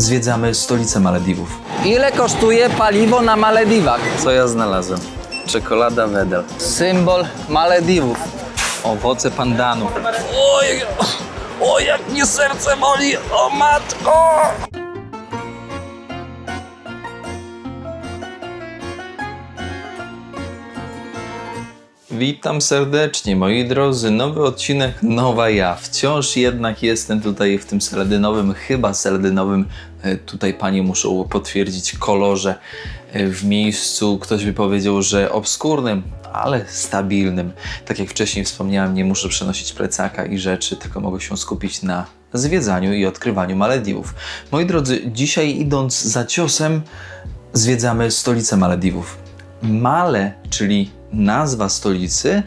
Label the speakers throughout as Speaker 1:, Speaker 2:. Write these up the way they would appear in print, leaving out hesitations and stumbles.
Speaker 1: Zwiedzamy stolicę Malediwów.
Speaker 2: Ile kosztuje paliwo na Malediwach?
Speaker 1: Co ja znalazłem? Czekolada Wedel.
Speaker 2: Symbol Malediwów.
Speaker 1: Owoce pandanu.
Speaker 2: Oj, jak mnie serce boli, o matko!
Speaker 1: Witam serdecznie, moi drodzy. Nowy odcinek, nowa ja. Wciąż jednak jestem tutaj w tym seledynowym, chyba seledynowym, tutaj panie muszą potwierdzić, kolorze, w miejscu, ktoś by powiedział, że obskurnym, ale stabilnym. Tak jak wcześniej wspomniałem, nie muszę przenosić plecaka i rzeczy, tylko mogę się skupić na zwiedzaniu i odkrywaniu Malediwów. Moi drodzy, dzisiaj idąc za ciosem, zwiedzamy stolicę Malediwów. Male, czyli nazwa stolicy,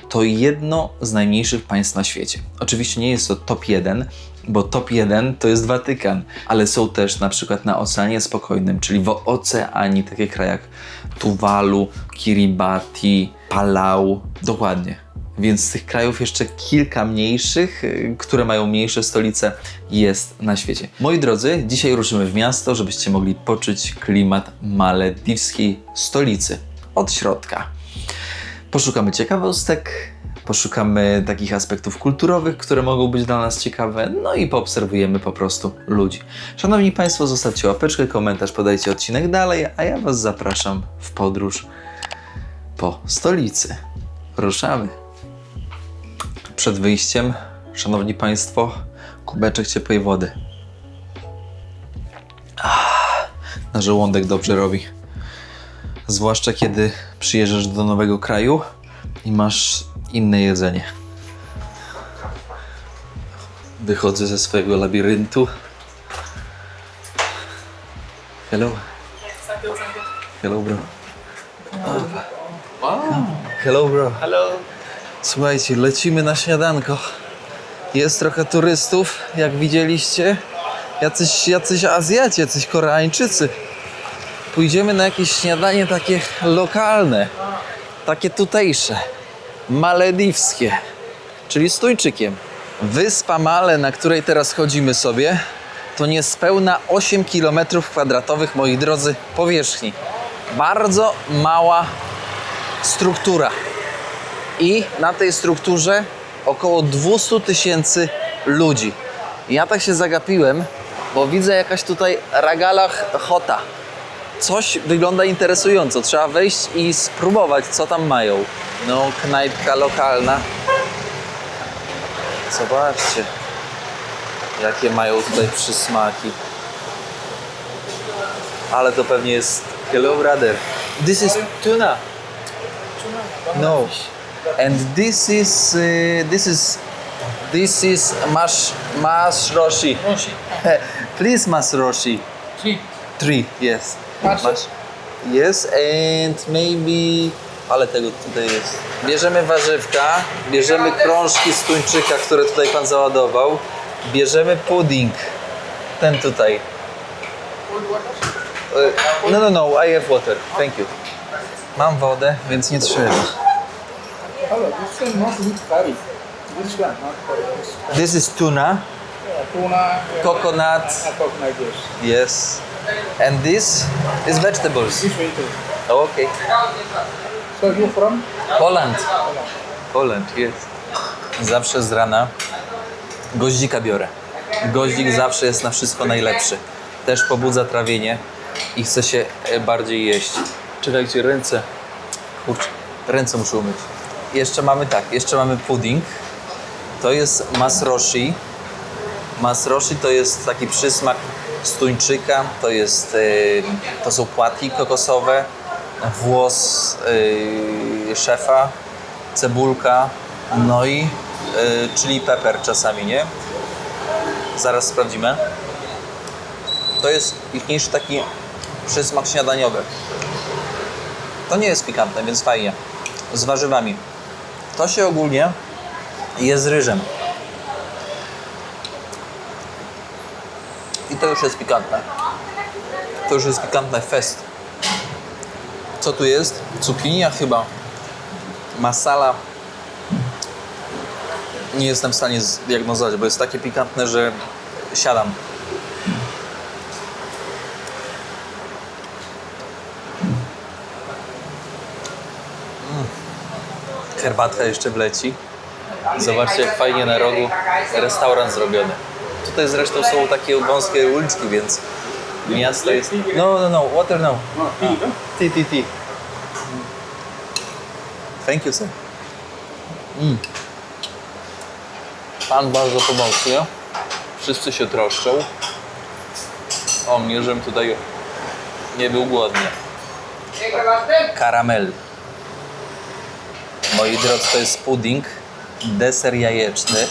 Speaker 1: to jedno z najmniejszych państw na świecie. Oczywiście nie jest to top 1, bo top 1 to jest Watykan, ale są też na przykład na Oceanie Spokojnym, czyli w Oceanii, takie kraje jak Tuwalu, Kiribati, Palau, dokładnie. Więc z tych krajów jeszcze kilka mniejszych, które mają mniejsze stolice, jest na świecie. Moi drodzy, dzisiaj ruszymy w miasto, żebyście mogli poczuć klimat malediwskiej stolicy od środka. Poszukamy ciekawostek, poszukamy takich aspektów kulturowych, które mogą być dla nas ciekawe, no i poobserwujemy po prostu ludzi. Szanowni Państwo, zostawcie łapeczkę, komentarz, podajcie odcinek dalej, a ja Was zapraszam w podróż po stolicy. Ruszamy. Przed wyjściem, szanowni Państwo, kubeczek ciepłej wody. Na żołądek dobrze robi. Zwłaszcza kiedy przyjeżdżasz do nowego kraju i masz inne jedzenie. Wychodzę ze swojego labiryntu. Hello. Hello, bro. Hello, bro.
Speaker 3: Hello.
Speaker 1: Słuchajcie, lecimy na śniadanko. Jest trochę turystów, jak widzieliście. Jacyś Azjaci, jacyś Koreańczycy. Pójdziemy na jakieś śniadanie takie lokalne, takie tutejsze, malediwskie, czyli z tuńczykiem. Wyspa Male, na której teraz chodzimy sobie, to niespełna 8 km², moi drodzy, powierzchni. Bardzo mała struktura. I na tej strukturze około 200 000 ludzi. Ja tak się zagapiłem, bo widzę jakaś tutaj Ragalach Chota. Coś wygląda interesująco. Trzeba wejść i spróbować, co tam mają. No, knajpka lokalna. Zobaczcie, jakie mają tutaj przysmaki. Ale to pewnie jest... Hello, brother. This is tuna. No. And this is mash roshi. Please, mash roshi. Three, yes. Masz? Yes, and maybe... Ale tego tutaj jest. Bierzemy warzywka, bierzemy krążki z tuńczyka, które tutaj pan załadował. Bierzemy pudding. Ten tutaj. No, I have water. Thank you. Mam wodę, więc nie trzeba.
Speaker 3: This is not with curry. This one, not curry.
Speaker 1: This is tuna,
Speaker 3: Tuna.
Speaker 1: coconut,
Speaker 3: Coconut juice.
Speaker 1: yes. And this is vegetables.
Speaker 3: This vegetable.
Speaker 1: Okay.
Speaker 3: So you from?
Speaker 1: Poland. Poland, yes. Zawsze z rana goździka biorę. Goździk zawsze jest na wszystko najlepszy. Też pobudza trawienie i chce się bardziej jeść. Czekajcie, ręce. Kurczę, ręce muszę umyć. Jeszcze mamy pudding. To jest masroshi. Masroshi to jest taki przysmak z tuńczyka. To są płatki kokosowe, włos szefa, cebulka, no i chili pepper czasami, nie? Zaraz sprawdzimy. To jest ichniejszy taki przysmak śniadaniowy. To nie jest pikantne, więc fajnie. Z warzywami. To się ogólnie je z ryżem. I to już jest pikantne. To już jest pikantne fest. Co tu jest? Cukinia chyba. Masala. Nie jestem w stanie zdiagnozować, bo jest takie pikantne, że siadam. Herbatka jeszcze wleci. Zobaczcie, jak fajnie na rogu restaurant zrobiony. Tutaj zresztą są takie wąskie uliczki, więc miasto jest... No, water no. Tea. Thank you, sir. Pan bardzo pomocny. Wszyscy się troszczą o mnie, żebym tutaj nie był głodny. Karamel. Moi drodzy, to jest pudding, deser jajeczny.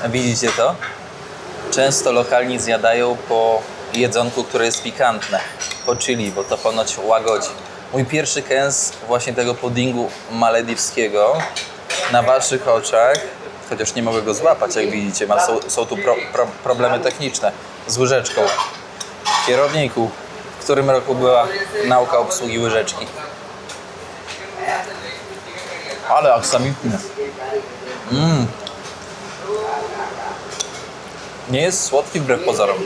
Speaker 1: Widzicie to? Często lokalni zjadają po jedzonku, które jest pikantne. Po chili, bo to ponoć łagodzi. Mój pierwszy kęs właśnie tego puddingu malediwskiego na waszych oczach, chociaż nie mogę go złapać, jak widzicie, są tu problemy techniczne z łyżeczką. Kierowniku, w którym roku była nauka obsługi łyżeczki? Ale aksamitne. Nie jest słodki wbrew pozorom.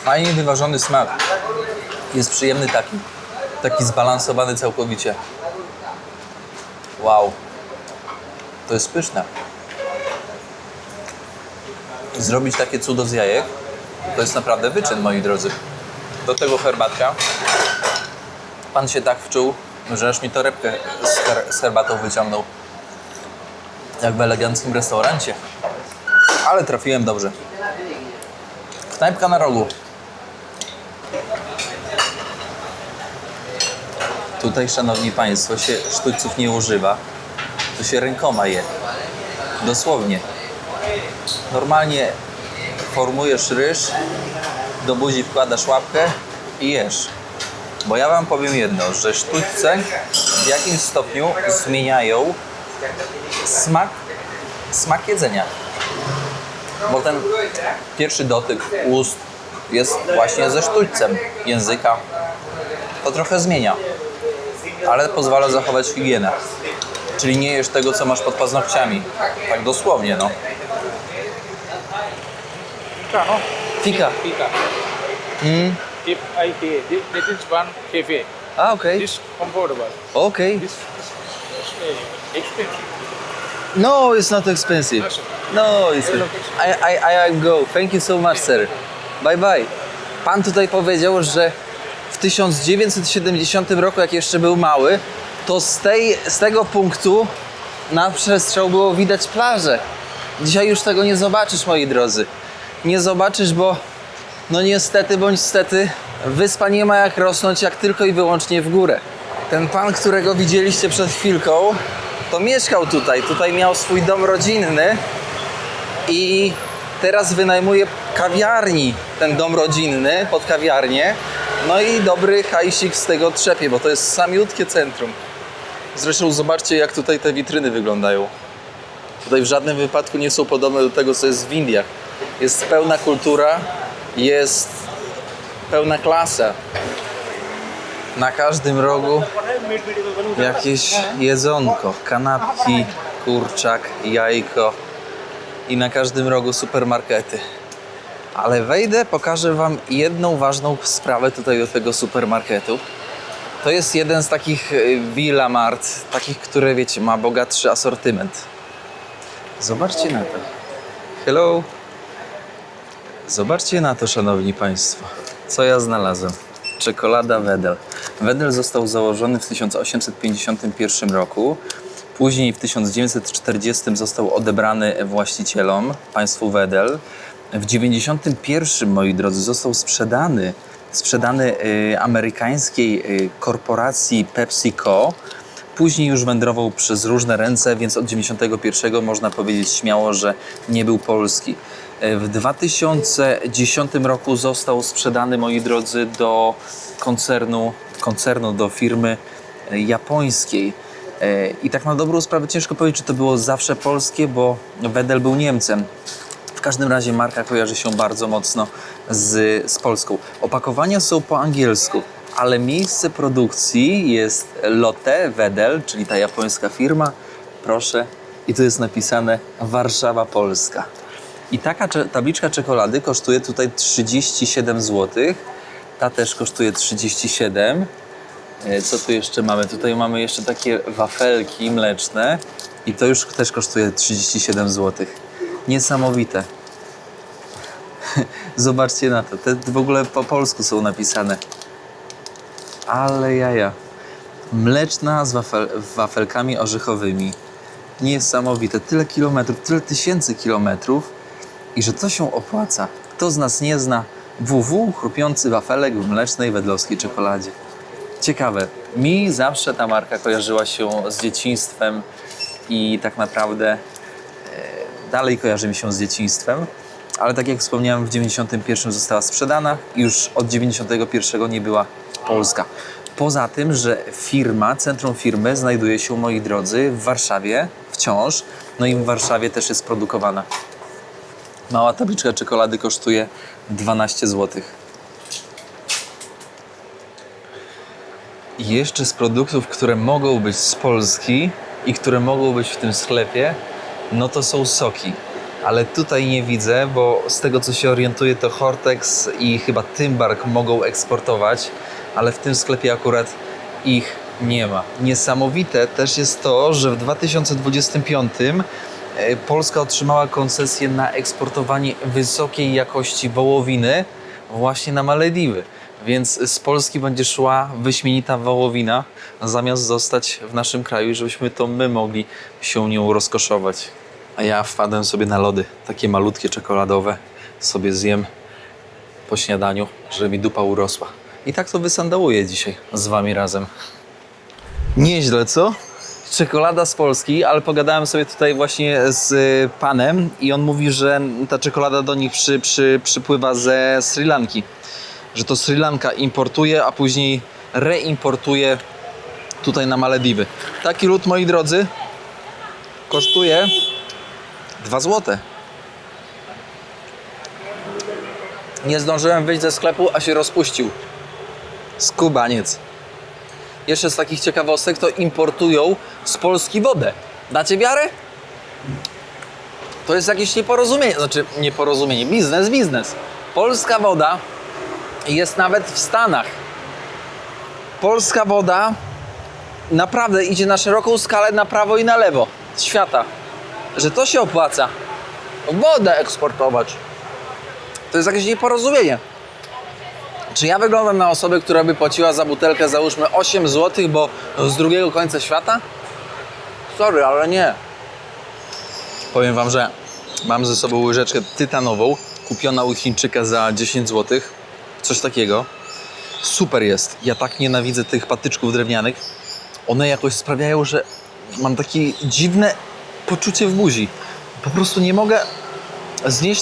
Speaker 1: Fajnie wyważony smak. Jest przyjemny taki zbalansowany całkowicie. Wow. To jest pyszne. Zrobić takie cudo z jajek to jest naprawdę wyczyn, moi drodzy. Do tego herbatka. Pan się tak wczuł, że aż mi torebkę z herbatą wyciągnął. Jak w eleganckim restaurancie. Ale trafiłem dobrze. Knajpka na rogu. Tutaj, szanowni państwo, się sztućców nie używa. To się rękoma je. Dosłownie. Normalnie formujesz ryż, do buzi wkładasz łapkę i jesz. Bo ja wam powiem jedno, że sztućce w jakimś stopniu zmieniają smak jedzenia. Bo ten pierwszy dotyk ust jest właśnie ze sztućcem języka. To trochę zmienia, ale pozwala zachować higienę. Czyli nie jesz tego, co masz pod paznokciami. Tak dosłownie, no. Fika.
Speaker 3: F-I-K. This is one cafe.
Speaker 1: Okay.
Speaker 3: This comfortable.
Speaker 1: Okay.
Speaker 3: This expensive.
Speaker 1: No, it's not expensive. No, it's I go. Thank you so much, sir. Bye bye. Pan tutaj powiedział, że w 1970 roku, jak jeszcze był mały, to z tego punktu na przestrzał było widać plażę. Dzisiaj już tego nie zobaczysz, moi drodzy. Nie zobaczysz, bo no niestety bądź stety wyspa nie ma jak rosnąć, jak tylko i wyłącznie w górę. Ten pan, którego widzieliście przed chwilką, to mieszkał tutaj. Tutaj miał swój dom rodzinny i teraz wynajmuje kawiarni ten dom rodzinny pod kawiarnię. No i dobry hajsik z tego trzepie, bo to jest samiutkie centrum. Zresztą zobaczcie, jak tutaj te witryny wyglądają. Tutaj w żadnym wypadku nie są podobne do tego, co jest w Indiach. Jest pełna kultura, jest pełna klasa. Na każdym rogu jakieś jedzonko, kanapki, kurczak, jajko i na każdym rogu supermarkety. Ale wejdę, pokażę wam jedną ważną sprawę tutaj do tego supermarketu. To jest jeden z takich Villa Mart, takich, które wiecie, ma bogatszy asortyment. Zobaczcie na to. Hello. Zobaczcie na to, szanowni państwo. Co ja znalazłem? Czekolada Wedel. Wedel został założony w 1851 roku. Później w 1940 został odebrany właścicielom, państwu Wedel. W 1991, moi drodzy, został sprzedany amerykańskiej korporacji PepsiCo. Później już wędrował przez różne ręce, więc od 1991 można powiedzieć śmiało, że nie był polski. W 2010 roku został sprzedany, moi drodzy, do koncernu, do firmy japońskiej. I tak na dobrą sprawę ciężko powiedzieć, czy to było zawsze polskie, bo Wedel był Niemcem. W każdym razie marka kojarzy się bardzo mocno z Polską. Opakowania są po angielsku, ale miejsce produkcji jest Lotte Wedel, czyli ta japońska firma. Proszę, i tu jest napisane Warszawa, Polska. I taka tabliczka czekolady kosztuje tutaj 37 zł. Ta też kosztuje 37. Co tu jeszcze mamy? Tutaj mamy jeszcze takie wafelki mleczne i to już też kosztuje 37 zł. Niesamowite. Zobaczcie na to. Te w ogóle po polsku są napisane. Ale jaja. Mleczna z wafelkami orzechowymi. Niesamowite. Tyle kilometrów, tyle tysięcy kilometrów i że to się opłaca. Kto z nas nie zna WW, chrupiący wafelek w mlecznej wedlowskiej czekoladzie. Ciekawe. Mi zawsze ta marka kojarzyła się z dzieciństwem i tak naprawdę dalej kojarzy mi się z dzieciństwem. Ale tak jak wspomniałem, w 91 została sprzedana i już od 91 nie była polska. Poza tym, że centrum firmy znajduje się, moi drodzy, w Warszawie wciąż. No i w Warszawie też jest produkowana. Mała tabliczka czekolady kosztuje 12 zł. I jeszcze z produktów, które mogą być z Polski i które mogą być w tym sklepie, no to są soki. Ale tutaj nie widzę, bo z tego co się orientuję, to Hortex i chyba Tymbark mogą eksportować, ale w tym sklepie akurat ich nie ma. Niesamowite też jest to, że w 2025 Polska otrzymała koncesję na eksportowanie wysokiej jakości wołowiny właśnie na Malediwy. Więc z Polski będzie szła wyśmienita wołowina, zamiast zostać w naszym kraju, żebyśmy to my mogli się nią rozkoszować. A ja wpadłem sobie na lody, takie malutkie, czekoladowe, sobie zjem po śniadaniu, żeby mi dupa urosła. I tak to wysandałuję dzisiaj z wami razem. Nieźle, co? Czekolada z Polski, ale pogadałem sobie tutaj właśnie z panem i on mówi, że ta czekolada do nich przypływa ze Sri Lanki. Że to Sri Lanka importuje, a później reimportuje tutaj na Malediwy. Taki lód, moi drodzy, kosztuje 2 zł. Nie zdążyłem wyjść ze sklepu, a się rozpuścił. Skubaniec. Jeszcze z takich ciekawostek to importują z Polski wodę. Dacie wiarę? To jest jakieś nieporozumienie. Znaczy nieporozumienie. Biznes. Polska woda jest nawet w Stanach. Polska woda naprawdę idzie na szeroką skalę na prawo i na lewo świata. Że to się opłaca. Wodę eksportować. To jest jakieś nieporozumienie. Czy ja wyglądam na osobę, która by płaciła za butelkę, załóżmy 8 zł, bo z drugiego końca świata? Sorry, ale nie. Powiem wam, że mam ze sobą łyżeczkę tytanową, kupiona u Chińczyka za 10 zł. Coś takiego. Super jest. Ja tak nienawidzę tych patyczków drewnianych. One jakoś sprawiają, że mam takie dziwne poczucie w buzi. Po prostu nie mogę znieść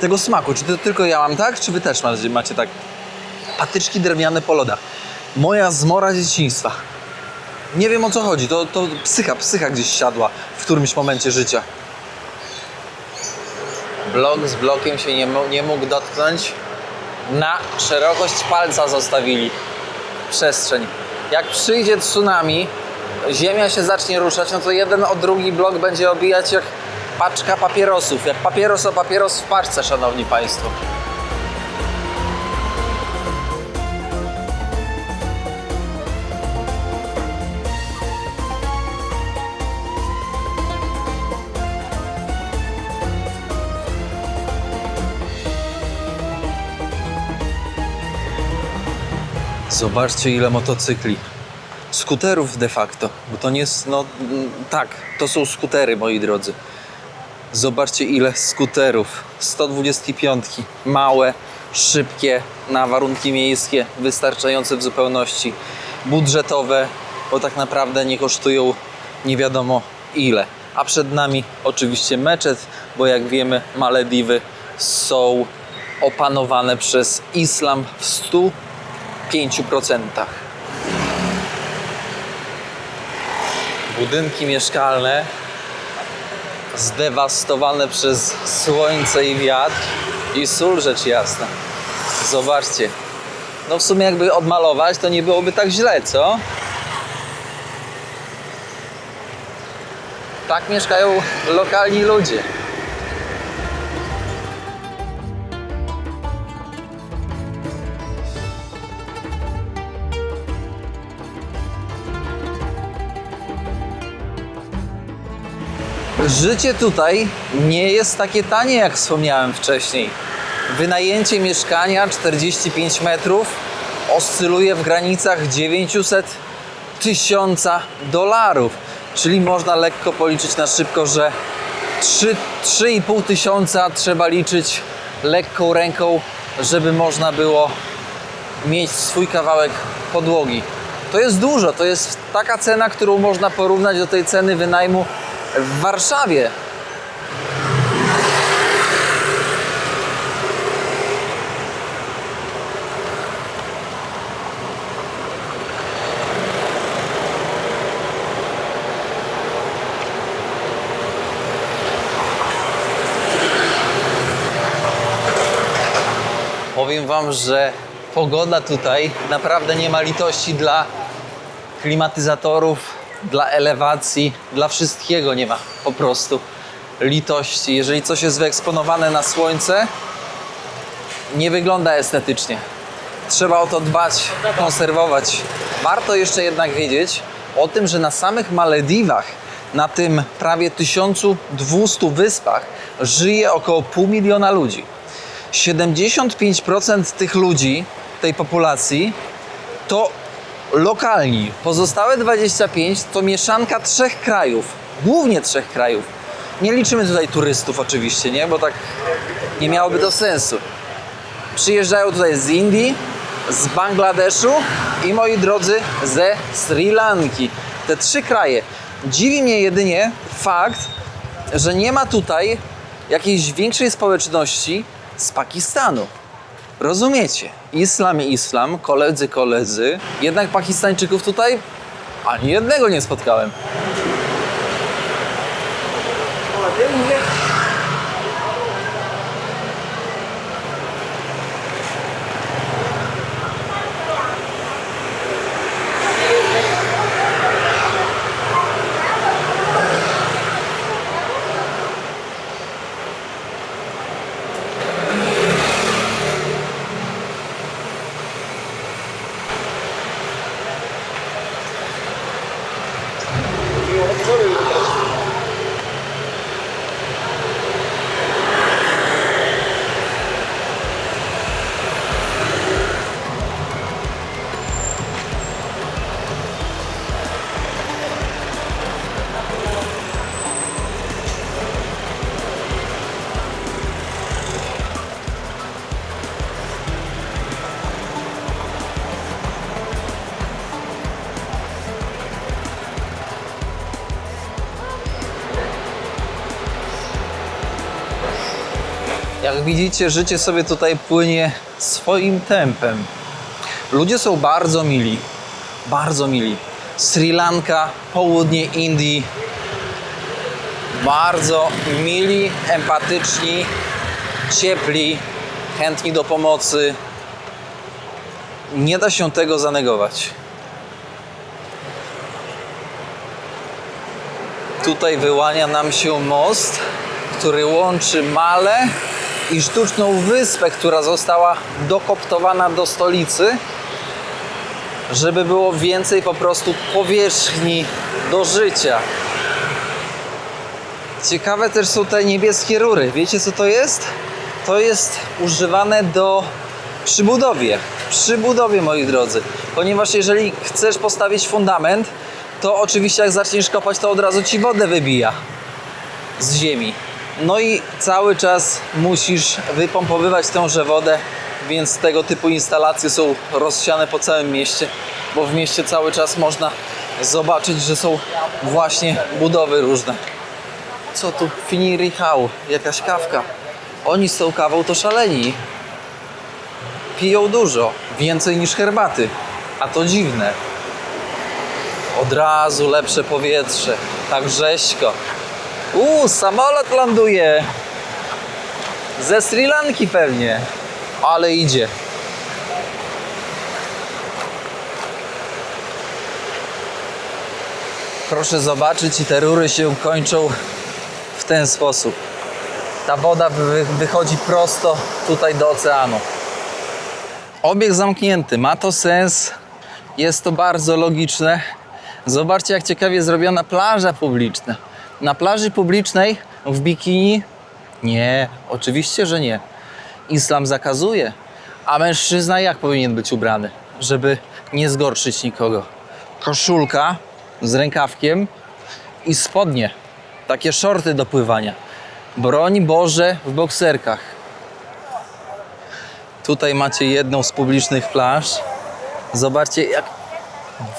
Speaker 1: tego smaku. Czy to tylko ja mam tak, czy wy też macie tak? Patyczki drewniane po lodach. Moja zmora dzieciństwa. Nie wiem, o co chodzi. To psycha gdzieś siadła w którymś momencie życia. Blok z blokiem się nie mógł dotknąć. Na szerokość palca zostawili przestrzeń. Jak przyjdzie tsunami, ziemia się zacznie ruszać, no to jeden o drugi blok będzie obijać jak paczka papierosów. Jak papieros o papieros w paczce, szanowni państwo. Zobaczcie, ile motocykli. Skuterów de facto, bo to nie jest, no tak, to są skutery, moi drodzy. Zobaczcie, ile skuterów. 125, małe, szybkie, na warunki miejskie, wystarczające w zupełności. Budżetowe, bo tak naprawdę nie kosztują nie wiadomo ile. A przed nami oczywiście meczet, bo jak wiemy, Malediwy są opanowane przez islam w 105%. Budynki mieszkalne zdewastowane przez słońce i wiatr i sól, rzecz jasna. Zobaczcie. No w sumie jakby odmalować, to nie byłoby tak źle, co? Tak mieszkają lokalni ludzie. Życie tutaj nie jest takie tanie, jak wspomniałem wcześniej. Wynajęcie mieszkania 45 metrów oscyluje w granicach 900 tysiąca dolarów. Czyli można lekko policzyć na szybko, że 3,5 tysiąca trzeba liczyć lekką ręką, żeby można było mieć swój kawałek podłogi. To jest dużo, to jest taka cena, którą można porównać do tej ceny wynajmu w Warszawie. Powiem Wam, że pogoda tutaj naprawdę nie ma litości dla klimatyzatorów, dla elewacji, dla wszystkiego nie ma po prostu litości. Jeżeli coś jest wyeksponowane na słońce, nie wygląda estetycznie. Trzeba o to dbać, konserwować. Warto jeszcze jednak wiedzieć o tym, że na samych Malediwach, na tym prawie 1200 wyspach, żyje około 500 000 ludzi. 75% tych ludzi, tej populacji, to lokalni. Pozostałe 25% to mieszanka 3 krajów. Głównie 3 krajów. Nie liczymy tutaj turystów oczywiście, nie? Bo tak nie miałoby to sensu. Przyjeżdżają tutaj z Indii, z Bangladeszu i, moi drodzy, ze Sri Lanki. Te 3 kraje. Dziwi mnie jedynie fakt, że nie ma tutaj jakiejś większej społeczności z Pakistanu. Rozumiecie? Islam i islam, koledzy. Jednak Pakistańczyków tutaj ani jednego nie spotkałem. Jak widzicie, życie sobie tutaj płynie swoim tempem. Ludzie są bardzo mili. Bardzo mili. Sri Lanka, południe Indii. Bardzo mili, empatyczni, ciepli, chętni do pomocy. Nie da się tego zanegować. Tutaj wyłania nam się most, który łączy Malę i sztuczną wyspę, która została dokoptowana do stolicy, żeby było więcej po prostu powierzchni do życia. Ciekawe też są te niebieskie rury. Wiecie, co to jest? To jest używane przy budowie, moi drodzy. Ponieważ jeżeli chcesz postawić fundament, to oczywiście jak zaczniesz kopać, to od razu ci wodę wybija z ziemi. No i cały czas musisz wypompowywać tęże wodę, więc tego typu instalacje są rozsiane po całym mieście, bo w mieście cały czas można zobaczyć, że są właśnie budowy różne. Co tu? Finirihau, jakaś kawka. Oni z tą kawą to szaleni. Piją dużo, więcej niż herbaty, a to dziwne. Od razu lepsze powietrze, tak rzeźko. Samolot ląduje. Ze Sri Lanki pewnie. Ale idzie. Proszę zobaczyć, i te rury się kończą w ten sposób. Ta woda wychodzi prosto tutaj do oceanu. Obieg zamknięty. Ma to sens. Jest to bardzo logiczne. Zobaczcie, jak ciekawie zrobiona plaża publiczna. Na plaży publicznej w bikini? Nie, oczywiście, że nie. Islam zakazuje. A mężczyzna jak powinien być ubrany, żeby nie zgorszyć nikogo? Koszulka z rękawkiem i spodnie. Takie shorty do pływania. Broń Boże w bokserkach. Tutaj macie jedną z publicznych plaż. Zobaczcie, jak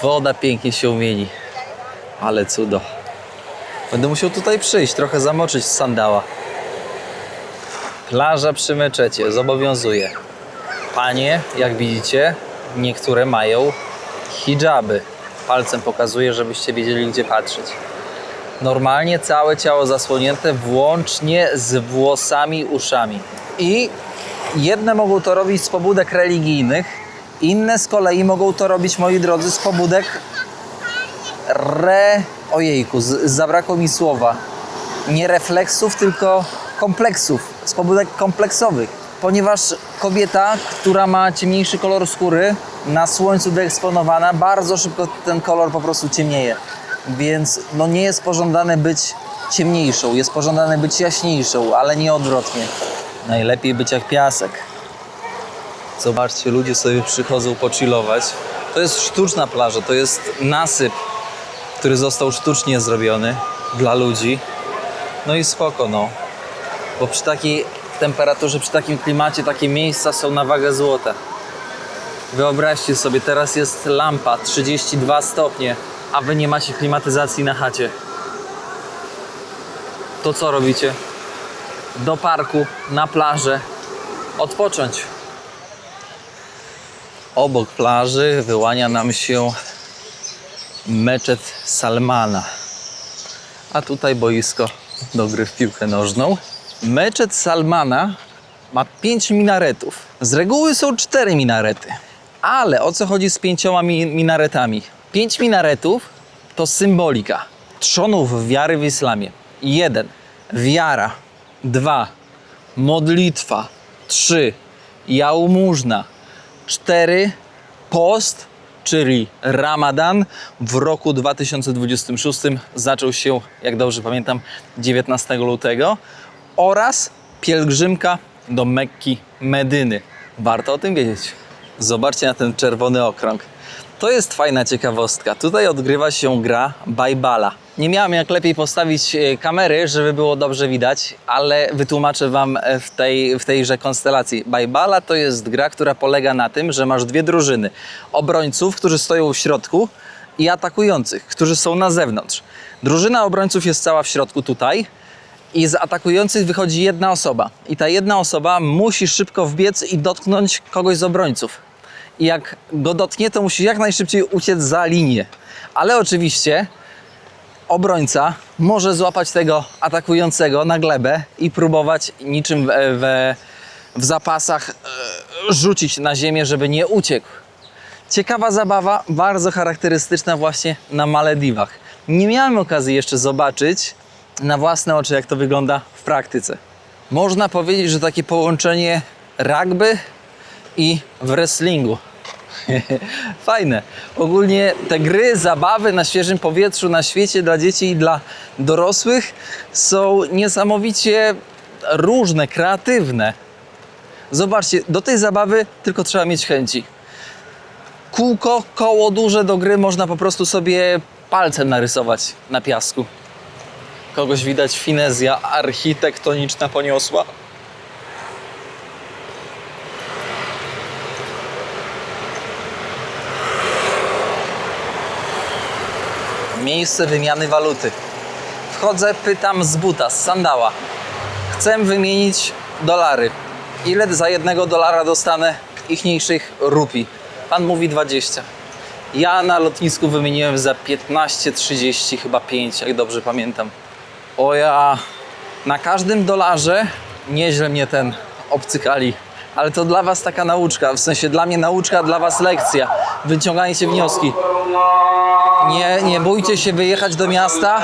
Speaker 1: woda pięknie się mieni. Ale cudo. Będę musiał tutaj przyjść, trochę zamoczyć sandała. Plaża przy meczecie zobowiązuje. Panie, jak widzicie, niektóre mają hijaby. Palcem pokazuję, żebyście wiedzieli, gdzie patrzeć. Normalnie całe ciało zasłonięte, włącznie z włosami, uszami. I jedne mogą to robić z pobudek religijnych, inne z kolei mogą to robić, moi drodzy, z pobudek ojejku, zabrakło mi słowa. Nie refleksów, tylko kompleksów, z pobudek kompleksowych. Ponieważ kobieta, która ma ciemniejszy kolor skóry, na słońcu wyeksponowana, bardzo szybko ten kolor po prostu ciemnieje. Więc no nie jest pożądane być ciemniejszą, jest pożądane być jaśniejszą, ale nie odwrotnie. Najlepiej być jak piasek. Zobaczcie, ludzie sobie przychodzą pochillować. To jest sztuczna plaża, to jest nasyp, który został sztucznie zrobiony dla ludzi. No i spoko, no. Bo przy takiej temperaturze, przy takim klimacie, takie miejsca są na wagę złota. Wyobraźcie sobie, teraz jest lampa 32 stopnie, a wy nie macie klimatyzacji na chacie. To co robicie? Do parku, na plażę, odpocząć. Obok plaży wyłania nam się meczet Salmana. A tutaj boisko do gry w piłkę nożną. Meczet Salmana ma 5 minaretów. Z reguły są 4 minarety. Ale o co chodzi z 5 minaretami? 5 minaretów to symbolika trzonów wiary w islamie. 1. Wiara. 2. Modlitwa. 3. Jałmużna. 4. Post, czyli Ramadan. W roku 2026 zaczął się, jak dobrze pamiętam, 19 lutego. Oraz pielgrzymka do Mekki, Medyny. Warto o tym wiedzieć. Zobaczcie na ten czerwony okrąg. To jest fajna ciekawostka. Tutaj odgrywa się gra Bajbala. Nie miałem jak lepiej postawić kamery, żeby było dobrze widać, ale wytłumaczę wam w tejże konstelacji. Bajbala to jest gra, która polega na tym, że masz dwie drużyny. Obrońców, którzy stoją w środku, i atakujących, którzy są na zewnątrz. Drużyna obrońców jest cała w środku tutaj i z atakujących wychodzi jedna osoba. I ta jedna osoba musi szybko wbiec i dotknąć kogoś z obrońców. I jak go dotknie, to musi jak najszybciej uciec za linię. Ale oczywiście obrońca może złapać tego atakującego na glebę i próbować niczym w zapasach rzucić na ziemię, żeby nie uciekł. Ciekawa zabawa, bardzo charakterystyczna właśnie na Malediwach. Nie miałem okazji jeszcze zobaczyć na własne oczy, jak to wygląda w praktyce. Można powiedzieć, że takie połączenie rugby i wrestlingu. Fajne. Ogólnie te gry, zabawy na świeżym powietrzu, na świecie dla dzieci i dla dorosłych są niesamowicie różne, kreatywne. Zobaczcie, do tej zabawy tylko trzeba mieć chęci. Kółko, koło duże do gry można po prostu sobie palcem narysować na piasku. Kogoś widać, finezja architektoniczna poniosła. Miejsce wymiany waluty. Wchodzę, pytam z buta, z sandała. Chcę wymienić dolary. Ile za $1 dostanę ichniejszych rupii? Pan mówi 20. Ja na lotnisku wymieniłem za 15, 30, chyba 5, jak dobrze pamiętam. O ja, na każdym dolarze nieźle mnie ten obcykali. Ale to dla was taka nauczka, w sensie dla mnie nauczka, dla was lekcja. Wyciągajcie wnioski. Nie bójcie się wyjechać do miasta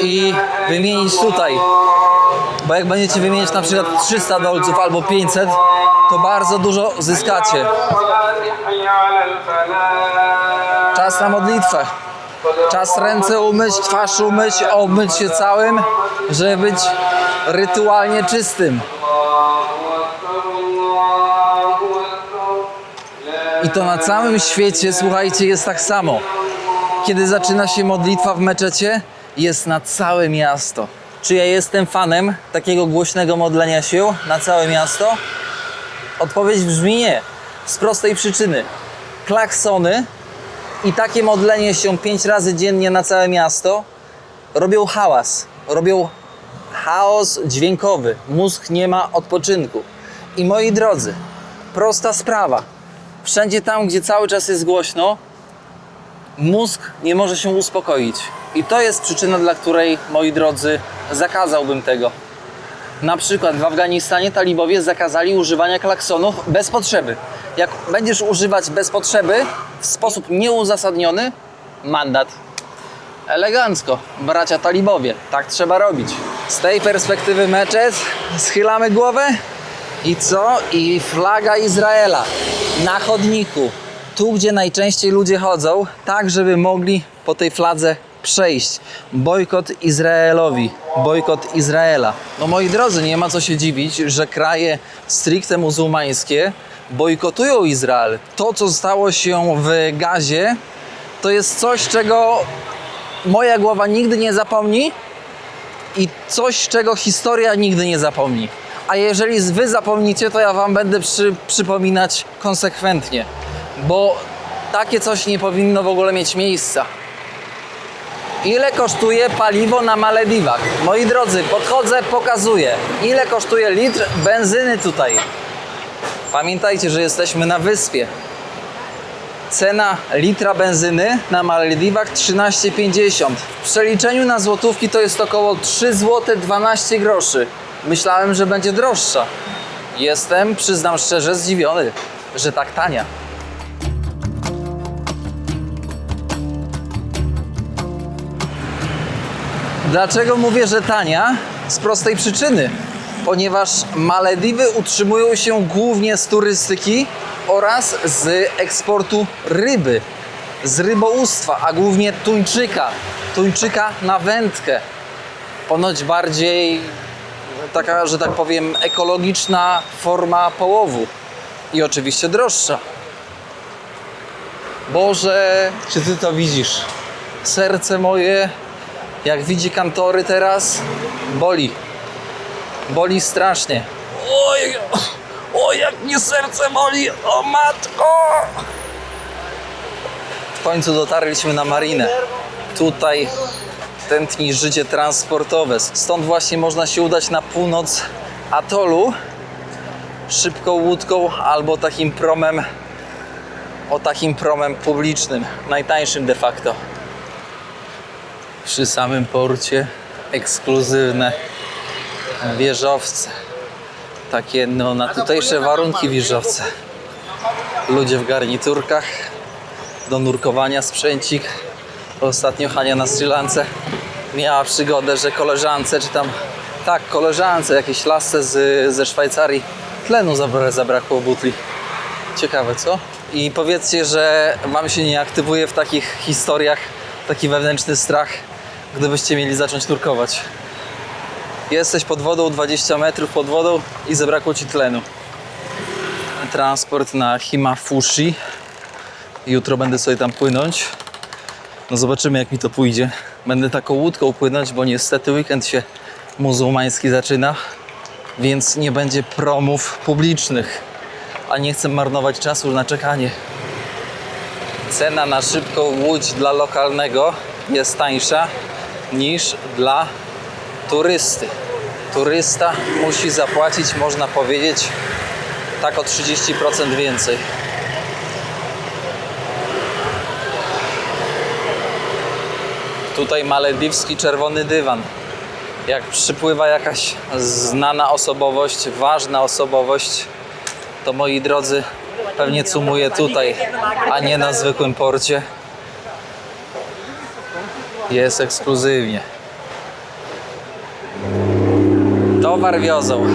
Speaker 1: i wymienić tutaj. Bo jak będziecie wymieniać na przykład 300 dolców albo 500, to bardzo dużo zyskacie. Czas na modlitwę.
Speaker 2: Czas ręce umyć, twarz umyć, obmyć się całym, żeby być rytualnie czystym. I to na całym świecie, słuchajcie, jest tak samo. Kiedy zaczyna się modlitwa w meczecie, jest na całe miasto. Czy ja jestem fanem takiego głośnego modlenia się na całe miasto? Odpowiedź brzmi nie. Z prostej przyczyny. Klaksony i takie modlenie się 5 razy dziennie na całe miasto robią hałas. Robią chaos dźwiękowy. Mózg nie ma odpoczynku. I moi drodzy, prosta sprawa. Wszędzie tam, gdzie cały czas jest głośno, mózg nie może się uspokoić. I to jest przyczyna, dla której, moi drodzy, zakazałbym tego. Na przykład w Afganistanie talibowie zakazali używania klaksonów bez potrzeby. Jak będziesz używać bez potrzeby, w sposób nieuzasadniony, mandat. Elegancko, bracia talibowie, tak trzeba robić. Z tej perspektywy meczet, schylamy głowę i co? I flaga Izraela na chodniku. Tu, gdzie najczęściej ludzie chodzą, tak żeby mogli po tej fladze przejść. Bojkot Izraelowi. Bojkot Izraela. No moi drodzy, nie ma co się dziwić, że kraje stricte muzułmańskie bojkotują Izrael. To, co stało się w Gazie, to jest coś, czego moja głowa nigdy nie zapomni i coś, czego historia nigdy nie zapomni. A jeżeli wy zapomnicie, to ja wam będę przypominać konsekwentnie. Bo takie coś nie powinno w ogóle mieć miejsca. Ile kosztuje paliwo na Malediwach? Moi drodzy, podchodzę, pokazuję. Ile kosztuje litr benzyny tutaj? Pamiętajcie, że jesteśmy na wyspie. Cena litra benzyny na Malediwach 13,50. W przeliczeniu na złotówki to jest około 3 zł 12 groszy. Myślałem, że będzie droższa. Jestem, przyznam szczerze, zdziwiony, że tak tania. Dlaczego mówię, że tania? Z prostej przyczyny. Ponieważ Malediwy utrzymują się głównie z turystyki oraz z eksportu ryby, z rybołówstwa, a głównie tuńczyka na wędkę. Ponoć bardziej taka, że tak powiem, ekologiczna forma połowu i oczywiście droższa. Boże, czy ty to widzisz? Serce moje, jak widzi kantory teraz, boli. Boli strasznie.
Speaker 3: Oj, oj, jak mnie serce boli, o matko!
Speaker 2: W końcu dotarliśmy na marinę. Tutaj tętni życie transportowe. Stąd właśnie można się udać na północ atolu szybką łódką albo takim promem, takim promem publicznym, najtańszym de facto. Przy samym porcie ekskluzywne wieżowce. Takie no, na tutejsze warunki wieżowce. Ludzie w garniturkach, do nurkowania sprzęcik. Ostatnio Hania na Sri Lance miała przygodę, że koleżance, czy tam, tak, koleżance, jakieś lasce ze Szwajcarii, tlenu zabrakło w butli. Ciekawe, co? I powiedzcie, że wam się nie aktywuje w takich historiach taki wewnętrzny strach, gdybyście mieli zacząć nurkować. Jesteś pod wodą, 20 metrów pod wodą i zabrakło ci tlenu. Transport na Himafushi. Jutro będę sobie tam płynąć. No zobaczymy, jak mi to pójdzie. Będę taką łódką płynąć, bo niestety weekend się muzułmański zaczyna, więc nie będzie promów publicznych, a nie chcę marnować czasu na czekanie. Cena na szybką łódź dla lokalnego jest tańsza niż dla turysty. Turysta musi zapłacić, można powiedzieć, tak o 30% więcej. Tutaj malediwski czerwony dywan. Jak przypływa jakaś znana osobowość, ważna osobowość, to moi drodzy, pewnie cumuje tutaj, a nie na zwykłym porcie. Jest ekskluzywnie. Towar wiozą.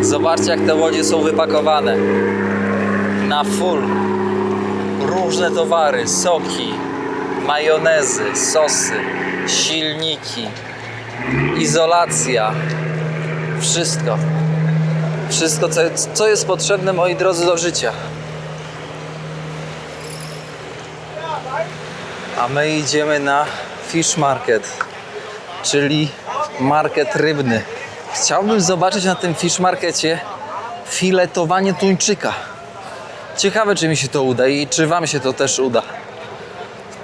Speaker 2: Zobaczcie, jak te łodzie są wypakowane. Na full. Różne towary, soki, majonezy, sosy, silniki, izolacja. Wszystko. Wszystko, co jest potrzebne, moi drodzy, do życia. A my idziemy na fish market, czyli market rybny. Chciałbym zobaczyć na tym fish markecie filetowanie tuńczyka. Ciekawe, czy mi się to uda i czy wam się to też uda.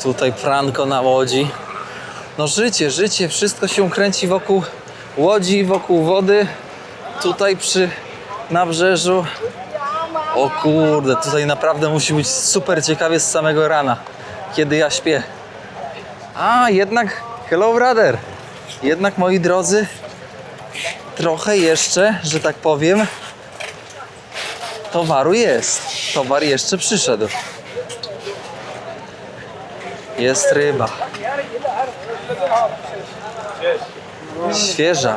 Speaker 2: Tutaj pranko na łodzi. No życie, wszystko się kręci wokół łodzi, wokół wody. Tutaj przy nabrzeżu. O kurde, tutaj naprawdę musi być super ciekawie z samego rana, kiedy ja śpię. A, jednak, hello brother. Jednak, moi drodzy, trochę jeszcze, że tak powiem, towaru jest. Towar jeszcze przyszedł. Jest ryba. Świeża.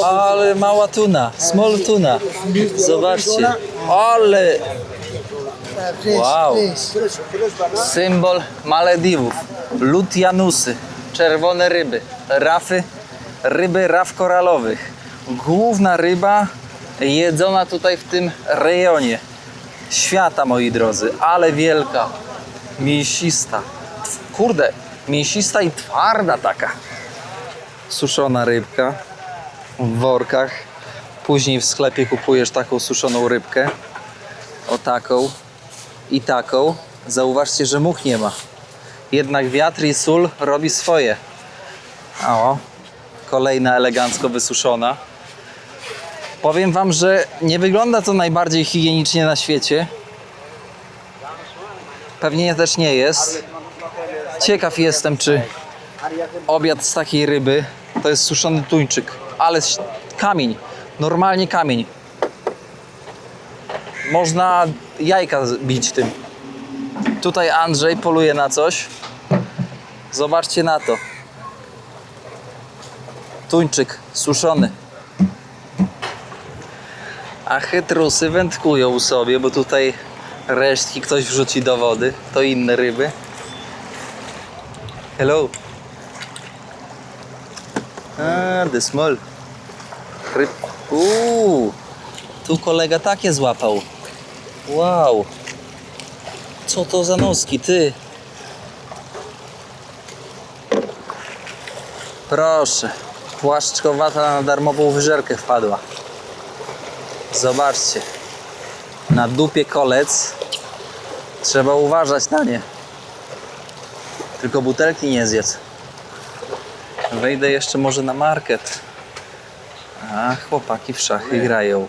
Speaker 2: Ale mała tuna. Small tuna. Zobaczcie. Ale... Wow. Symbol Malediwów. Lutianusy. Czerwone ryby. Rafy. Ryby raf koralowych. Główna ryba jedzona tutaj w tym rejonie świata, moi drodzy. Ale wielka. Mięsista. Kurde. Mięsista i twarda taka. Suszona rybka w workach. Później w sklepie kupujesz taką suszoną rybkę. O taką i taką. Zauważcie, że much nie ma. Jednak wiatr i sól robi swoje. O, kolejna elegancko wysuszona. Powiem wam, że nie wygląda to najbardziej higienicznie na świecie. Pewnie też nie jest. Ciekaw jestem, czy obiad z takiej ryby to jest suszony tuńczyk. Ale kamień, normalnie kamień. Można jajka bić tym. Tutaj Andrzej poluje na coś. Zobaczcie na to. Tuńczyk suszony. A chytrusy wędkują sobie, bo tutaj resztki ktoś wrzuci do wody. To inne ryby. Hello. The small. Ryb. Tu kolega takie złapał. Wow. Co to za noski, ty? Proszę. Płaszczkowata na darmową wyżerkę wpadła. Zobaczcie. Na dupie kolec. Trzeba uważać na nie. Tylko butelki nie zjedz. Wejdę jeszcze może na market. A, chłopaki w szachy grają.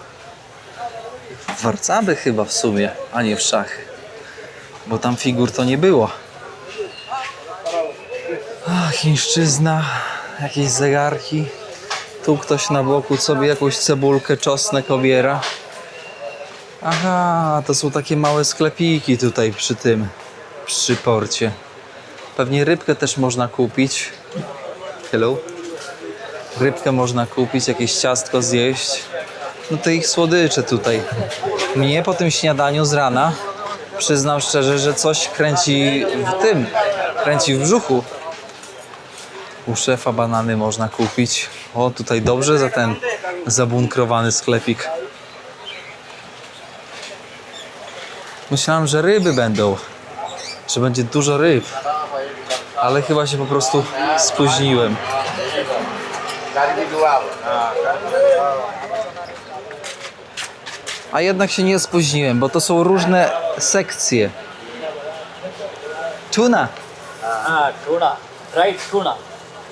Speaker 2: W warcaby chyba w sumie, a nie w szachy. Bo tam figur to nie było. A, chińszczyzna. Jakieś zegarki. Tu ktoś na boku sobie jakąś cebulkę, czosnek obiera. Aha, to są takie małe sklepiki tutaj przy porcie. Pewnie rybkę też można kupić. Hello. Rybkę można kupić, jakieś ciastko zjeść. No te ich słodycze tutaj. Mnie po tym śniadaniu z rana, przyznam szczerze, że coś kręci w brzuchu. U szefa banany można kupić. O, tutaj dobrze za ten zabunkrowany sklepik. Myślałem, że ryby będą. Że będzie dużo ryb. Ale chyba się po prostu spóźniłem. A jednak się nie spóźniłem, bo to są różne sekcje. Tuna.
Speaker 4: Tuna. Dried tuna.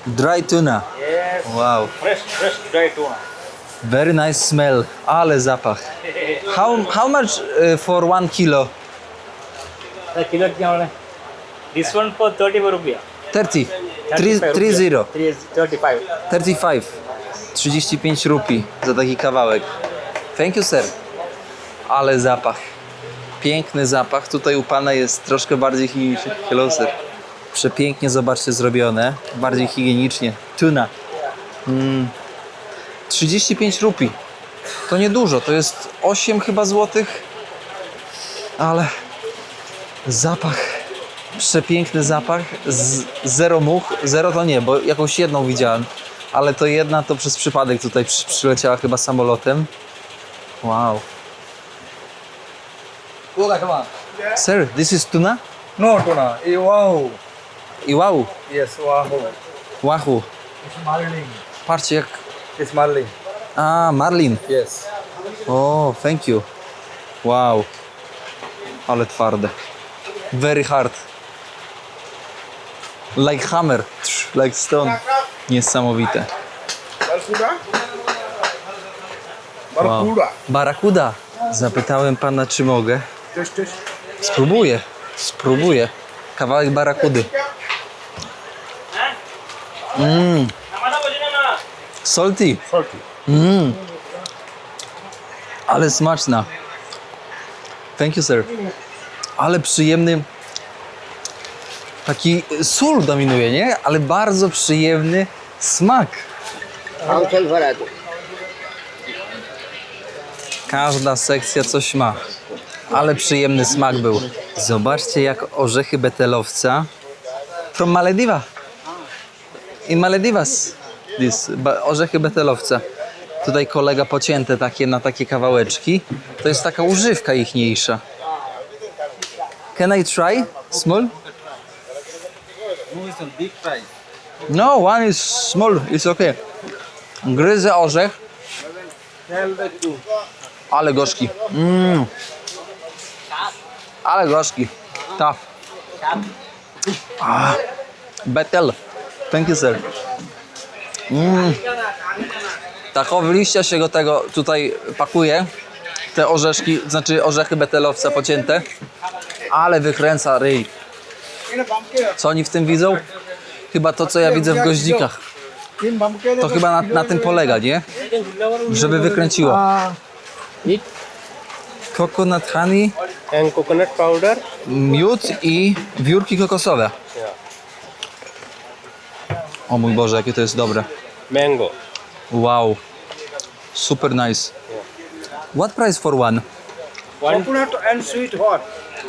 Speaker 2: Dry tuna.
Speaker 4: Yes.
Speaker 2: Wow.
Speaker 4: Fresh dry tuna.
Speaker 2: Very nice smell. Ale zapach. How much for 1 kilo?
Speaker 4: The kilo kilometer. This one for 30 rupiah.
Speaker 2: 30.
Speaker 4: 35
Speaker 2: 30.
Speaker 4: rupiah. 35.
Speaker 2: 35. 35 rupii za taki kawałek. Thank you, sir. Ale zapach. Piękny zapach. Tutaj u pana jest troszkę bardziej higienicznie. Hello, sir. Przepięknie, zobaczcie, zrobione. Bardziej higienicznie. Tuna. 35 rupii. To niedużo. To jest 8 chyba złotych. Ale zapach Przepiękny zapach, zero much, zero to nie, bo jakąś jedną widziałem, ale to jedna to przez przypadek tutaj przyleciała chyba samolotem. Wow. Sir, this is tuna?
Speaker 3: No, tuna. Wow.
Speaker 2: I wow,
Speaker 3: Yes, wow.
Speaker 2: wahoo.
Speaker 3: It's marlin.
Speaker 2: Patrzcie jak...
Speaker 3: It's marlin.
Speaker 2: A, marlin.
Speaker 3: Yes.
Speaker 2: O, thank you. Wow. Ale twarde. Very hard. Like hammer. Like stone. Niesamowite.
Speaker 3: Barracuda?
Speaker 2: Wow.
Speaker 3: Barracuda.
Speaker 2: Barakuda. Zapytałem pana, czy mogę.
Speaker 3: Taste, taste.
Speaker 2: Spróbuję. Spróbuję. Kawałek barakudy. Salty.
Speaker 3: Salty.
Speaker 2: Ale smaczna. Thank you, sir. Ale przyjemny. Taki sól dominuje, nie? Ale bardzo przyjemny smak. Każda sekcja coś ma. Ale przyjemny smak był. Zobaczcie, jak orzechy betelowca. From Malediva. In Maledivas. Orzechy betelowca. Tutaj kolega pocięte takie na takie kawałeczki. To jest taka używka ichniejsza. Can I try? Small? No, one is small. It's okay. Gryzę orzech. Ale gorzki. Ale gorzki. Tough. Betel. Thank you, sir. Takowy liścia się go tego tutaj pakuje. Te orzeszki, znaczy orzechy betelowca pocięte. Ale wykręca ryj. Co oni w tym widzą? Chyba to, co ja widzę w goździkach. To chyba na tym polega, nie? Żeby wykręciło. Coconut honey,
Speaker 5: and coconut powder.
Speaker 2: miód i wiórki kokosowe. O mój Boże, jakie to jest dobre.
Speaker 5: Mango.
Speaker 2: Wow. Super nice. What price for one?
Speaker 3: Coconut and sweet hot.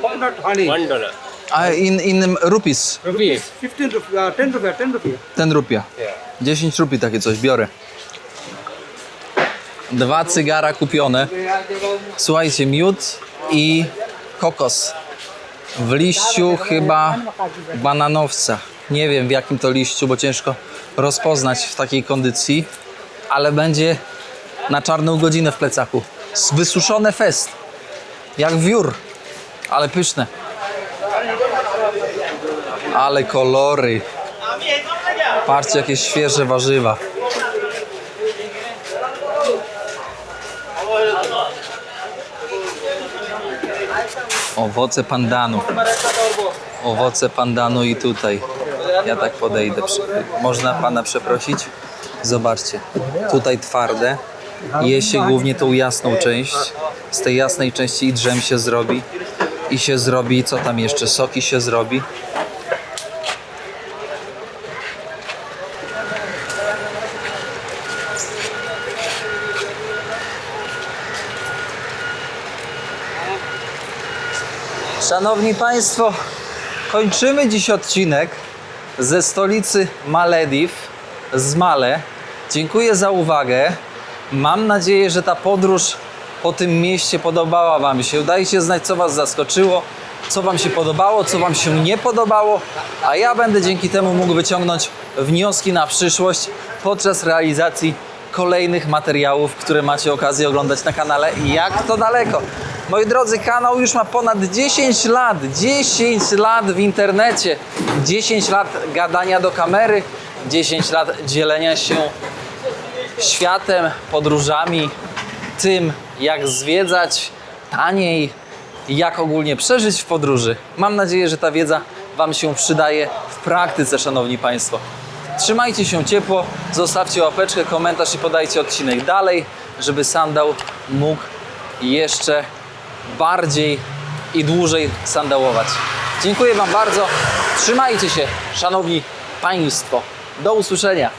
Speaker 3: Coconut honey.
Speaker 5: $1.
Speaker 2: In rupees.
Speaker 5: Rupees.
Speaker 3: 15 rupees, 10 rupees, 10 rupees.
Speaker 2: 10 rupia. 10 rupii takie coś biorę. 2 cygara kupione. Słuchajcie, miód i kokos. W liściu chyba bananowca. Nie wiem w jakim to liściu, bo ciężko rozpoznać w takiej kondycji. Ale będzie na czarną godzinę w plecaku. Wysuszone fest. Jak wiór. Ale pyszne. Ale kolory. Patrzcie, jakie świeże warzywa. Owoce pandanu. Owoce pandanu i tutaj. Ja tak podejdę. Można pana przeprosić? Zobaczcie. Tutaj twarde. Je się głównie tą jasną część. Z tej jasnej części i drzem się zrobi. I się zrobi, co tam jeszcze? Soki się zrobi. Szanowni Państwo, kończymy dziś odcinek ze stolicy Malediw, z Male. Dziękuję za uwagę. Mam nadzieję, że ta podróż po tym mieście podobała Wam się. Dajcie znać, co Was zaskoczyło, co Wam się podobało, co Wam się nie podobało, a ja będę dzięki temu mógł wyciągnąć wnioski na przyszłość podczas realizacji kolejnych materiałów, które macie okazję oglądać na kanale Jak to daleko. Moi drodzy, kanał już ma ponad 10 lat. 10 lat w internecie. 10 lat gadania do kamery. 10 lat dzielenia się światem, podróżami, tym jak zwiedzać taniej, jak ogólnie przeżyć w podróży. Mam nadzieję, że ta wiedza Wam się przydaje w praktyce, szanowni Państwo. Trzymajcie się ciepło, zostawcie łapeczkę, komentarz i podajcie odcinek dalej, żeby sandał mógł jeszcze bardziej i dłużej sandałować. Dziękuję Wam bardzo. Trzymajcie się, szanowni Państwo. Do usłyszenia.